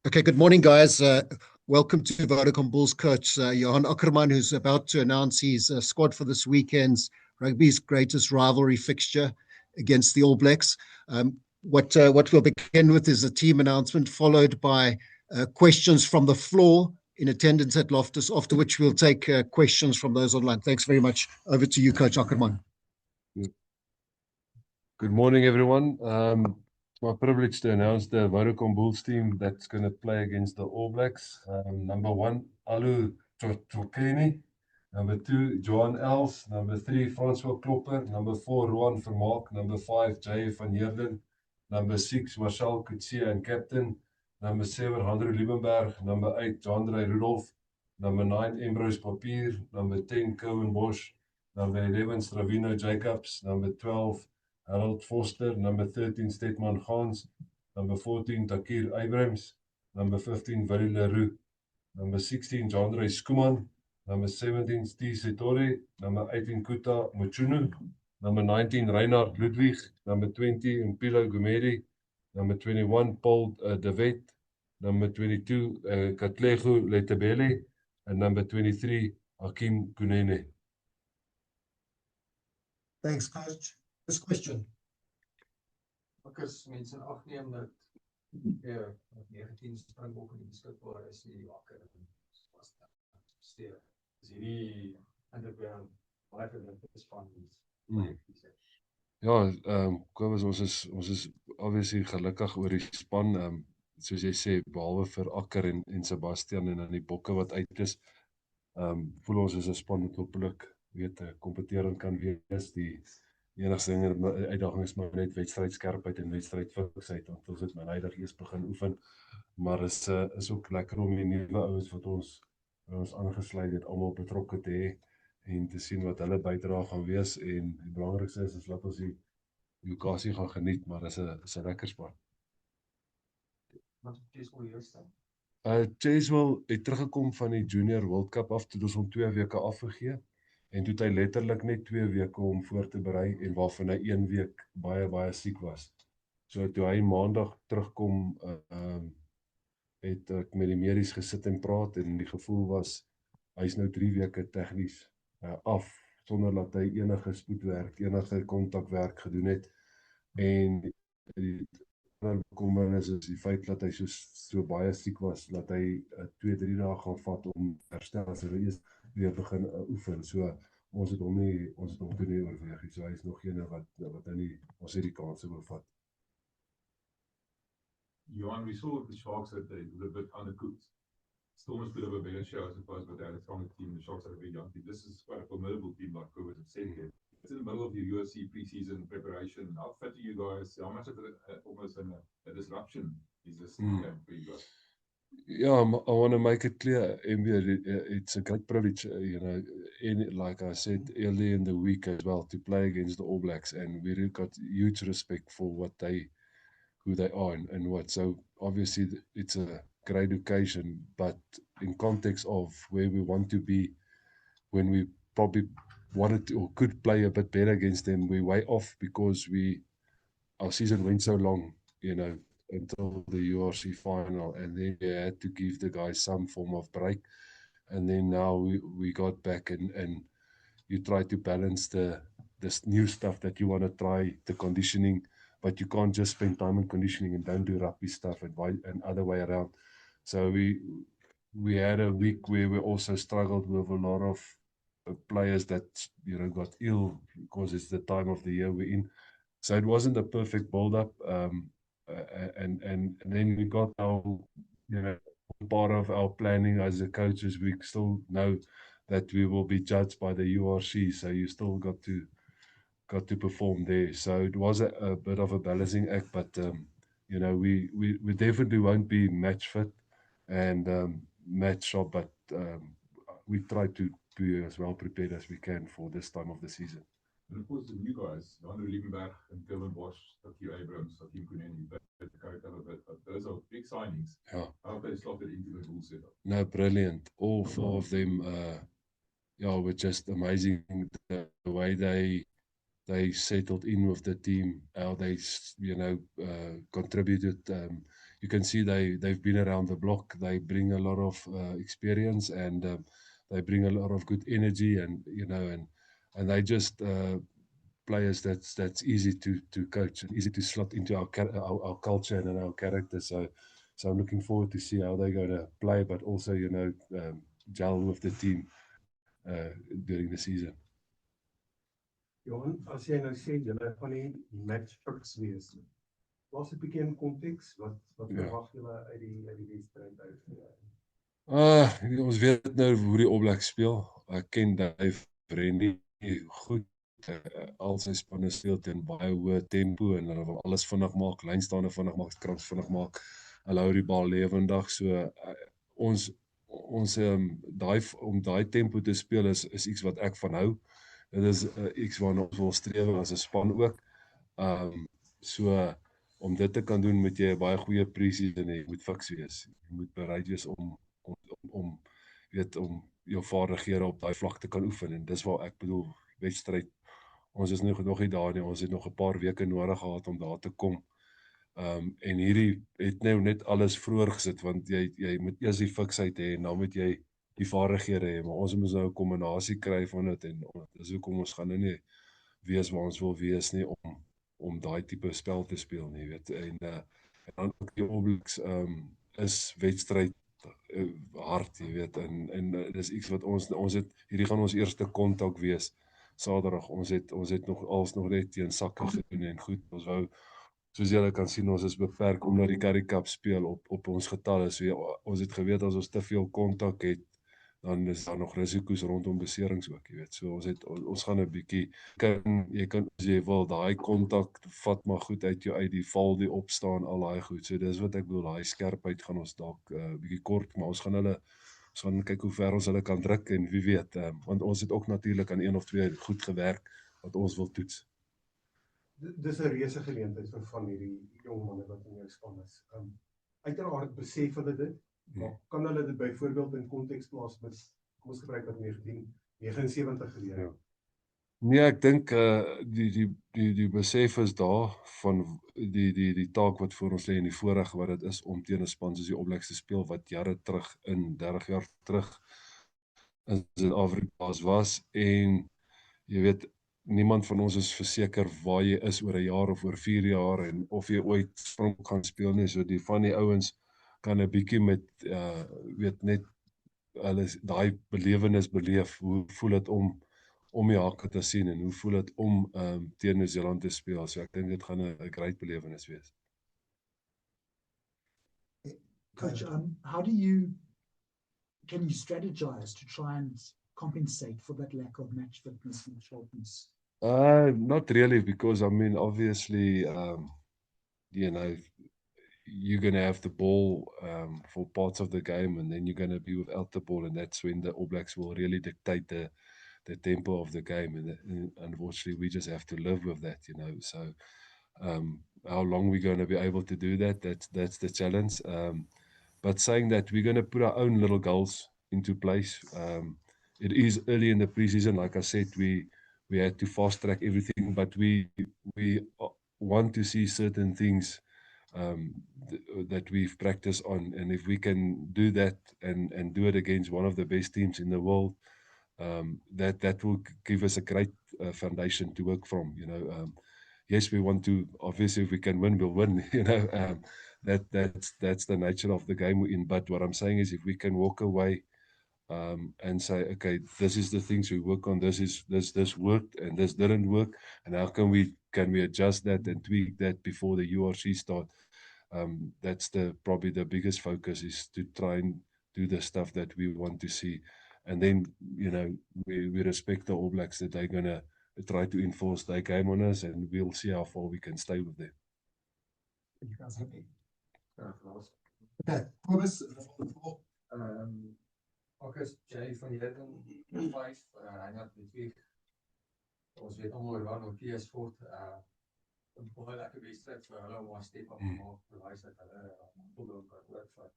Okay, good morning, guys. Welcome to Vodacom Bulls coach Johan Ackerman, who's about to announce his squad for this weekend's rugby's greatest rivalry fixture against the All Blacks. What we'll begin with is a team announcement, followed by questions from the floor in attendance at Loftus, after which we'll take questions from those online. Thanks very much. Over to you, Coach Ackerman. Good morning, everyone. It's my privilege to announce the Vodacom Bulls team that's going to play against the All Blacks. Number 1, Alu Tshokheni. Number 2, Johan Els. Number 3, Francois Klopper. Number 4, Roan Vermaak. Number 5, Jay van Heerden. Number 6, Marcel Coetzee and captain. Number 7, Andrew Liebenberg. Number 8, Jandre Rudolph. Number 9, Ambrose Papier. Number 10, Cohen Bosch. Number 11, Stravino Jacobs. Number 12, Harold Foster. Number 13, Stetman Gans. Number 14, Takir Abrams. Number 15, Willie Leroux. Number 16, Jandre Skuman. Number 17, Steve Setore. Number 18, Kuta Mochunu. Number 19, Reinhard Ludwig. Number 20, Mpilo Gumedi. Number 21, Paul de Wet. Number 22, Katlego Letebele. And number 23, Hakim Kunene. Thanks, Coach. This question. As mense in ag neem dat 19 Springbokke nie beskikbaar is nie, was steer. Is hierdie underground baie verligte span is. Ja, Kobus, ons is obviously gelukkig oor die span. Soos jy sê, behalwe vir Akker en Sebastian en dan die bokke wat uit is, voel ons is 'n span wat hopelik kompeterend kan wees. Die enigste uitdaging is maar net wedstrydskerpheid en wedstrydfiksheid, want ons het mynheidig eers begin oefen, maar is ook lekker om die nuwe ouens wat ons aangesluit het, almal betrokke te hê en te sien wat hulle bydra gaan wees, en die belangrikste is laat ons die lokasie gaan geniet, maar is 'n lekker span. Wat het Cheswell hier staan? Cheswell het teruggekom van die Junior World Cup af, toe ons hom 2 weke afgegee. En toe het hy letterlik net 2 weke om voor te berei, en waarvan hy 1 week baie siek was. So toe hy maandag terugkom, het ek met die medies gesit en praat, en die gevoel was, hy is nou 3 weke tegnies af, sonder dat hy enige spoedwerk, enige kontakwerk gedoen het. En die bekommernis is die feit dat hy so baie siek was, dat hy 2-3 dae gaan vat om herstel, as hy eers weer begin oefen. So ons het hom toe nie oorweeg. So hy is nog geen wat hy nie, ons het die kans wil vat. Johan, we saw the Sharks that they were a bit undercooked. Storm is a bit of a bigger show, I suppose, but they're a strong team. The Sharks are a very young team. This is quite a formidable team, like Kobus had said here. It's in the middle of your UFC preseason preparation. How fit are you guys? How much of it almost a disruption is this game for you guys? Yeah, I want to make it clear, MB, it's a great privilege, like I said earlier in the week as well, to play against the All Blacks, and we really got huge respect for who they are and what. So obviously it's a great occasion, but in context of where we want to be, when we probably wanted to or could play a bit better against them, we're way off because our season went so long, until the URC final, and then we had to give the guys some form of break, and then now we got back, and you try to balance this new stuff that you want to try, the conditioning, but you can't just spend time on conditioning and don't do rugby stuff and other way around. So we had a week where we also struggled with a lot of players that got ill because it's the time of the year we're in. So it wasn't a perfect build-up. And then we got our, part of our planning as a coaches, we still know that we will be judged by the URC, so you still got to perform there. So it was a bit of a balancing act, but we definitely won't be match fit and match sharp, but we try to be as well prepared as we can for this time of the season. And of course, the new guys, Andrew Liebenberg and Cohen Bosch, Takir Abrams, Hakim Kunene, but those are big signings. Yeah. How have they slotted into the Bulls setup? No, brilliant. All 4 of them, were just amazing. The way they settled in with the team, how they, contributed. you can see they've been around the block. They bring a lot of experience, and they bring a lot of good energy, and and they just players that's easy to coach and easy to slot into our culture and our character. So I'm looking forward to see how they're going to play, but also gel with the team during the season. Johan, as jy nou sê julle gaan nie match fix wees nie. Was 'n bietjie in konteks wat verwag julle uit die wedstryd uit? Ons weet nou hoe die All Blacks speel. Ek ken Dave Rennie goed. Al sy spanne speel teen baie hoë tempo en hulle wil alles vinnig maak, lynstaande vinnig maak, scrums vinnig maak. Hulle hou die bal lewendig, so ons om daai tempo te speel is iets wat ek van hou. Dit is iets waarna ons wil streef as 'n span ook. So om dit te kan doen moet jy 'n baie goeie pre-season hê. Jy moet fiks wees. Jy moet bereid wees om jou vaardighede op daai vlak te kan oefen, en dis waar ek bedoel wedstryd. Ons is nog nie daar nie. Ons het nog 'n paar weke nodig gehad om daar te kom. En hierdie het nou net alles vroeër gesit, want jy moet eers die fiksheid hê en dan moet jy die vaardighede hê, maar ons moet nou 'n kombinasie kry van dit, en dis hoekom ons gaan nou nie wees waar ons wil wees nie om daai tipe spel te speel nie, weet. En dan ook die All Blacks is wedstryd hard, jy weet, en dis iets wat ons het, hierdie gaan ons eerste kontak wees Saterdag. Ons het nog net teen Sakke gedoen en goed. Ons wou, soos julle kan sien, ons is beperk omdat die Currie Cup speel op ons getalle. So ons het geweet as ons te veel kontak het, dan is daar nog risiko's rondom beserings ook, jy weet. So ons gaan 'n bietjie jy kan as jy wil daai kontak vat maar goed uit jou uit, die val, die opstaan, al daai goed. So dis wat ek bedoel, daai skerpheid gaan ons dalk bietjie kort, maar ons gaan kyk hoe ver ons hulle kan druk, en wie weet, want ons het ook natuurlik aan 1 of 2 goed gewerk wat ons wil toets. Dis 'n reuse geleentheid vir van hierdie jong manne wat in jou span is. Uiteraard besef hulle dit, maar kan hulle dit byvoorbeeld in konteks plaas met, kom ons gebruik wat 1979 gebeur? Ja. Nee, ek dink die besef is daar van die taak wat voor ons lê en die voorreg wat dit is om teen 'n span soos die All Blacks te speel wat jare terug, in 30 jaar terug in Suid-Afrika was, en jy weet, niemand van ons is verseker waar jy is oor 'n jaar of oor 4 jaar en of jy ooit spring gaan speel nie. So die van die ouens kan 'n bietjie met weet net hulle daai belewenis beleef. Hoe voel dit om die hakke te sien, en hoe voel dit om teen Nieu-Seeland te speel? So ek dink dit gaan 'n great belewenis wees. Coach, can you strategize to try and compensate for that lack of match fitness and sharpness? Not really, because I mean, obviously, you're going to have the ball for parts of the game, and then you're going to be without the ball, and that's when the All Blacks will really dictate the tempo of the game, and unfortunately we just have to live with that, so how long we're going to be able to do that, that's the challenge, but saying that, we're going to put our own little goals into place. It is early in the preseason, like I said, we had to fast track everything, but we want to see certain things that we've practiced on, and if we can do that and do it against one of the best teams in the world, that will give us a great foundation to work from. Yes, we want to, obviously if we can win, we'll win. That's the nature of the game we're in. But what I'm saying is, if we can walk away and say, okay, this is the things we work on, this worked and this didn't work, and how can we adjust that and tweak that before the URC start? That's probably the biggest focus, is to try and do the stuff that we want to see. And then, we respect the All Blacks, that they're going to try to enforce their game on us, and we'll see how far we can stay with them. You guys happy? Okay, Kobus, Marcus, Jay van Heerden, 5, Reinhard met 2. Ons weet allemaal waar nog PS4, een baie lekker wedstrijd vir hulle om haar step op te maak, bewys dat hulle voldoen kan oorvat.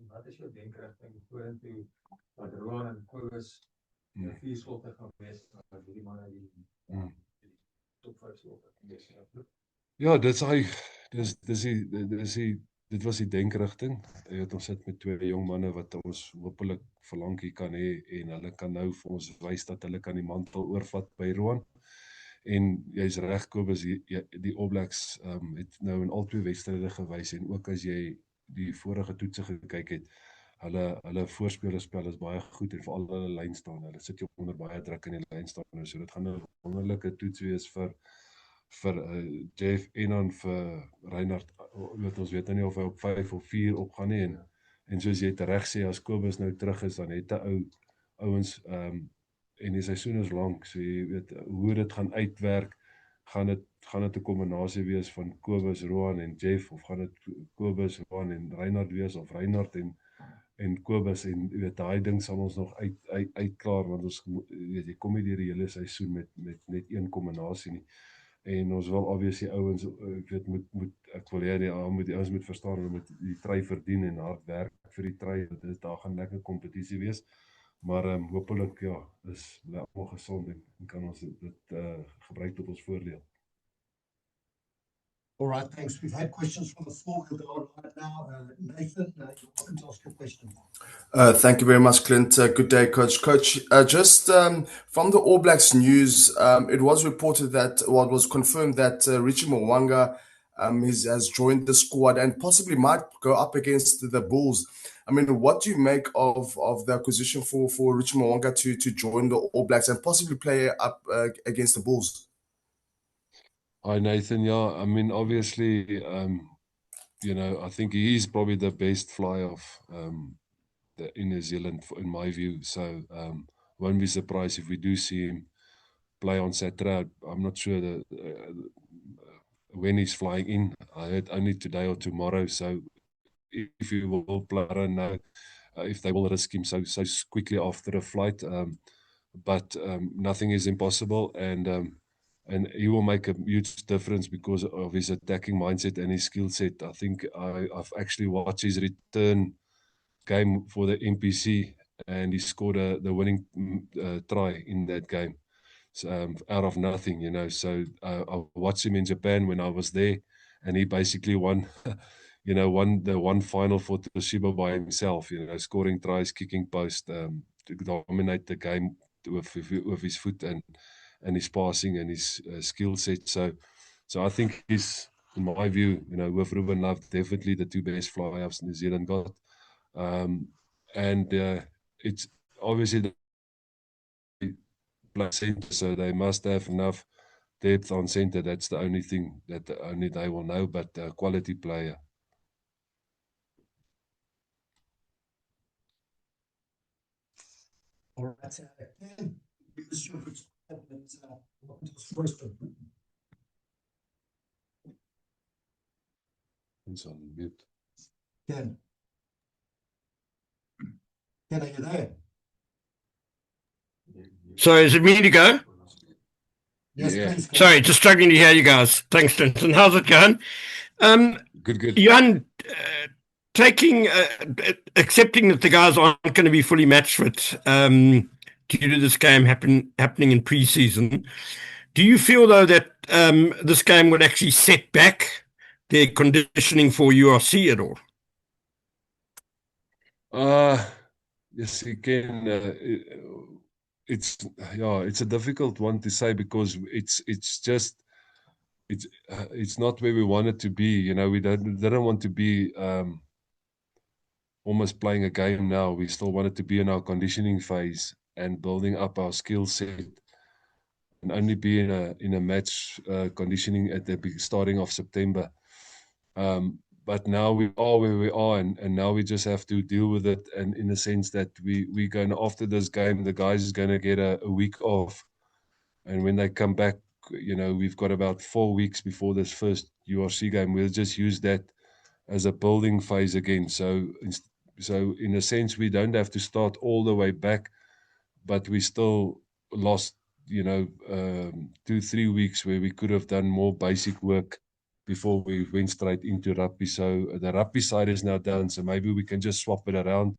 Wat is jou denkrichting vorentoe, dat Roan en Kobus 4 slotte gaan wees, dat hierdie manne die top 5 slotte gaan wees? Ja, dis dit was die denkrigting. Jy weet, ons sit met 2 jong manne wat ons hopelik vir lank hier kan hê en hulle kan nou vir ons wys dat hulle kan die mantel oorvat by Roan. En jy's reg, Kobus, die All Blacks het nou in al 2 wedstryde gewys en ook as jy die vorige toetse gekyk het, hulle voorspelerspel is baie goed en veral hulle lynstaan. Hulle sit jou onder baie druk in die lynstaan. So dit gaan 'n wonderlike toets wees vir Jeff en dan vir Reinhard. Ons weet nou nie of hy op 5 of 4 opgaan nie en soos jy reg sê, as Kobus nou terug is, dan het ouens en die seisoen is lank, so jy weet hoe dit gaan uitwerk. Gaan dit 'n kombinasie wees van Kobus, Roan en Jeff, of gaan dit Kobus, Roan en Reinhard wees, of Reinhard en Kobus, en jy weet daai ding sal ons nog uitklaar, want ons weet jy kom nie deur die hele seisoen met net een kombinasie nie. En ons wil obviously ouens, ek weet ek wil hê die ouens moet verstaan, hulle moet die try verdien en hard werk vir die try. Daar gaan lekker kompetisie wees. Maar hopelik is hulle almal gesond en kan ons dit gebruik tot ons voordeel. All right, thanks. We've had questions from the floor. We'll go on right now. Nathan, you're welcome to ask your question. Thank you very much, Clint. Good day, Coach. Coach, just from the All Blacks news, it was reported that, well, it was confirmed that Richie Mo'unga has joined the squad and possibly might go up against the Bulls. I mean, what do you make of the acquisition for Richie Mo'unga to join the All Blacks and possibly play up against the Bulls? Hi, Nathan. Yeah, I mean, obviously, I think he is probably the best flyer of in New Zealand, in my view. So, won't be surprised if we do see him play on Saturday. I'm not sure when he's flying in. I heard only today or tomorrow. So, if he will play, I don't know if they will risk him so quickly after a flight. But nothing is impossible, and he will make a huge difference because of his attacking mindset and his skill set. I think I've actually watched his return game for the NPC, and he scored the winning try in that game, so, out of nothing, So I watched him in Japan when I was there, and he basically won, won the one final for Toshiba by himself, scoring tries, kicking post, to dominate the game with his foot and his passing and his skill set. So I think he's, in my view, with Ruben Love, definitely the 2 best fly-ups New Zealand got. And it's obviously the play center, so they must have enough depth on center. That's the only thing that only they will know, but quality player. All right, Ken, because you're first. It's on mute. Ken, are you there? Sorry, is it me to go? Yes, Yeah. please. Sorry, just struggling to hear you guys. Thanks, Denton. How's it going? Good. Johan, accepting that the guys aren't going to be fully match fit due to this game happening in pre-season, do you feel, though, that this game would actually set back their conditioning for URC at all? Yes, again, it's a difficult one to say because it's not where we want it to be. We didn't want to be almost playing a game now. We still wanted to be in our conditioning phase and building up our skill set, and only be in a match conditioning at the starting of September. But now we are where we are, and now we just have to deal with it. And in the sense that we're going, after this game, the guys is going to get a week off. And when they come back, we've got about 4 weeks before this first URC game. We'll just use that as a building phase again. So in a sense, we don't have to start all the way back, but we still lost, 2-3 weeks where we could have done more basic work before we went straight into rugby. So the rugby side is now done, so maybe we can just swap it around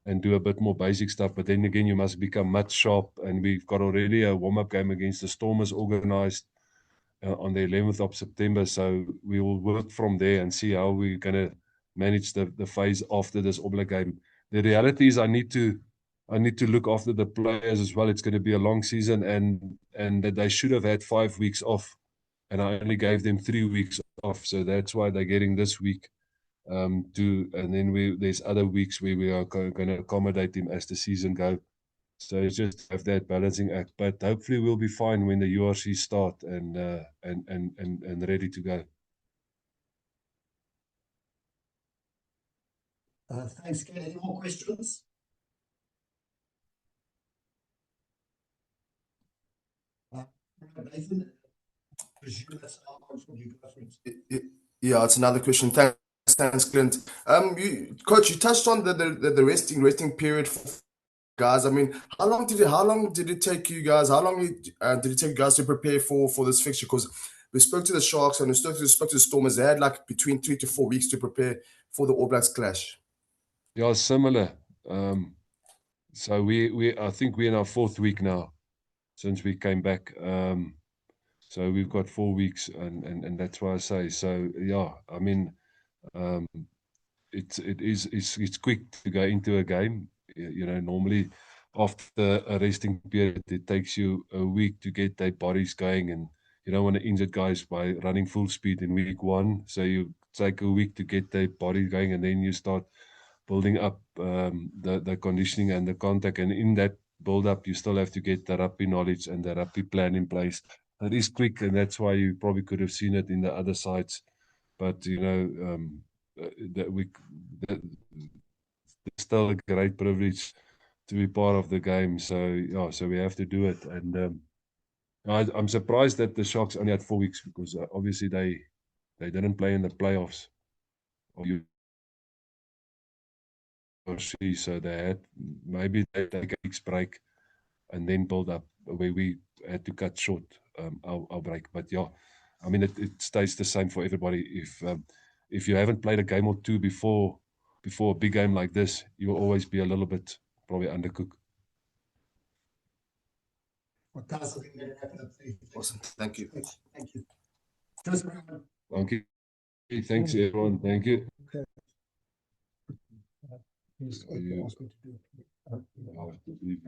and do a bit more basic stuff. But then again, you must become much sharp, and we've got already a warm-up game against the Stormers organized. on the 11th of September. So we will work from there and see how we're going to manage the phase after this All Black game. The reality is I need to look after the players as well. It's going to be a long season, and that they should have had 5 weeks off, and I only gave them 3 weeks off. So that's why they're getting this week. And then there's other weeks where we are going to accommodate them as the season goes. So it's just have that balancing act. But hopefully we'll be fine when the URC start and ready to go. Thanks, Ken. Any more questions? Nathan, I presume that's our one from you guys. Yeah, it's another question. Thanks, Clint. Coach, you touched on the resting period for guys. I mean, how long did it take you guys? How long did it take you guys to prepare for this fixture? Because we spoke to the Sharks and we spoke to the Stormers. They had like between 3 to 4 weeks to prepare for the All Blacks clash. Yeah, similar. So I think we're in our 4th week now since we came back. So we've got 4 weeks, and that's why I say. So yeah, I mean, it's quick to go into a game. You know, normally after a resting period, it takes you a week to get their bodies going, and you don't want to injure guys by running full speed in week 1. So you take a week to get their body going, and then you start building up the conditioning and the contact. And in that build up, you still have to get the rugby knowledge and the rugby plan in place. It is quick, and that's why you probably could have seen it in the other sides. But you know, it's still a great privilege to be part of the game. So yeah, so we have to do it. And I'm surprised that the Sharks only had 4 weeks, because obviously they didn't play in the playoffs. So they had, maybe they take a week's break and then build up, where we had to cut short our break. But yeah, I mean, it stays the same for everybody. If you haven't played a game or two before a big game like this, you will always be a little bit probably undercooked. Well, guys, I think we're going to wrap it up there. Awesome. Thank you. Thank you. Cheers, everyone. Thank you. Thanks, everyone. Thank you. Okay. Yes, You- ask me to do it. I have to leave.